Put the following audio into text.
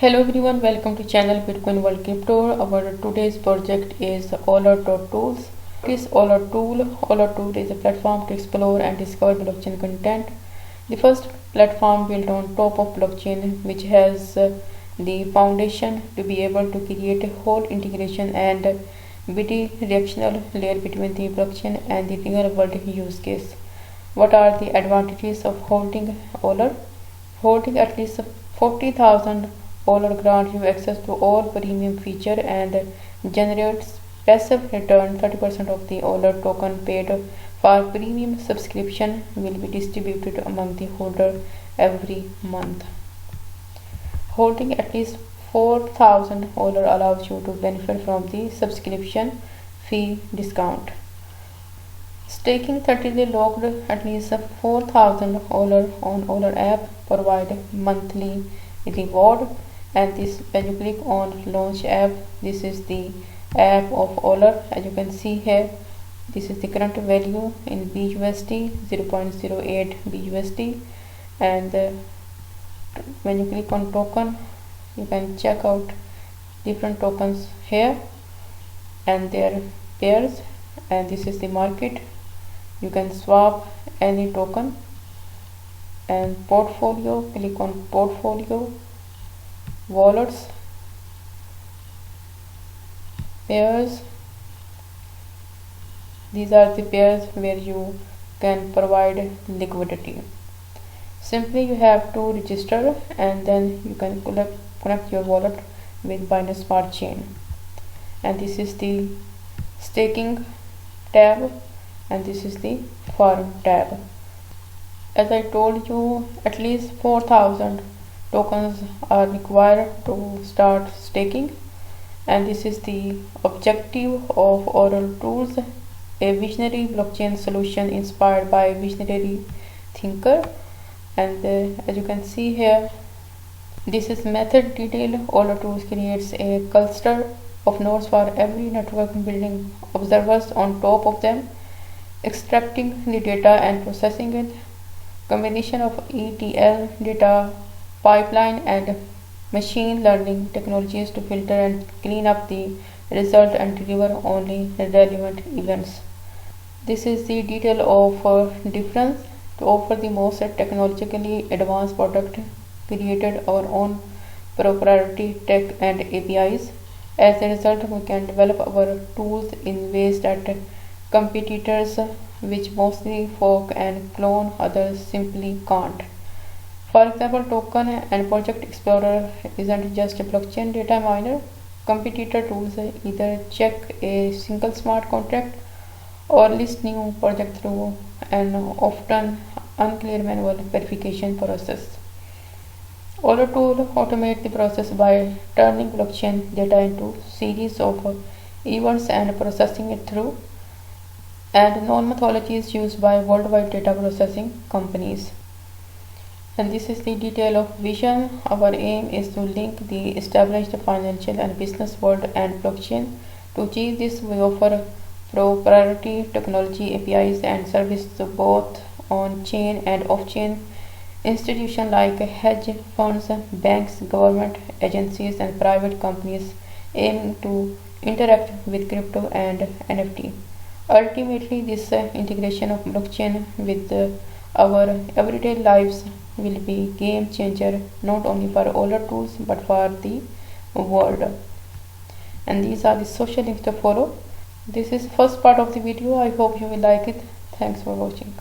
Hello everyone, welcome to channel Bitcoin World Crypto. Our today's project is Euler.tools. What is Euler tool? Euler tool is a platform to explore and discover blockchain content. The first platform built on top of blockchain, which has the foundation to be able to create a whole integration and bidirectional layer between the blockchain and the real world use case. What are the advantages of holding Euler? Holding at least 40,000 Euler grants you access to all premium feature and generates passive return. 30% of the Euler token paid for premium subscription will be distributed among the holder every month. Holding at least 4,000 Euler allows you to benefit from the subscription fee discount. Staking 30-day locked at least 4,000 Euler on Euler app provide monthly reward. And this, when you click on launch app, this is the app of Euler. As you can see here, this is the current value in BUSD 0.08 BUSD. And when you click on token, you can check out different tokens here and their pairs. And this is the market. You can swap any token. And portfolio, click on portfolio, wallets, pairs. These are the pairs where you can provide liquidity. Simply you have to register and then you can connect your wallet with Binance Smart Chain. And this is the staking tab and this is the farm tab. As I told you, at least 4,000 tokens are required to start staking, and this is the objective of Euler tools, a visionary blockchain solution inspired by a visionary thinker. And as you can see here, this is method detail. Euler tools creates a cluster of nodes for every network, building observers on top of them, extracting the data and processing it. Combination of ETL, data pipeline and machine learning technologies to filter and clean up the result and deliver only relevant events. This is the detail of difference. To offer the most technologically advanced product, created our own proprietary tech and APIs. As a result, we can develop our tools in ways that competitors, which mostly fork and clone others, simply can't. For example, Token and Project Explorer isn't just a blockchain data miner. Competitor tools either check a single smart contract or list new project through an often unclear manual verification process. Euler tool automate the process by turning blockchain data into series of events and processing it through and known methodologies used by worldwide data processing companies. And this is the detail of vision. Our aim is to link the established financial and business world and blockchain. To achieve this, we offer proprietary technology, APIs, and service to both on-chain and off-chain institutions like hedge funds, banks, government agencies, and private companies aiming to interact with crypto and NFT. Ultimately, this integration of blockchain with our everyday lives will be game changer not only for Euler tools but for the world. And these are the social links to follow. This is first part of the video. I hope you will like it. Thanks for watching.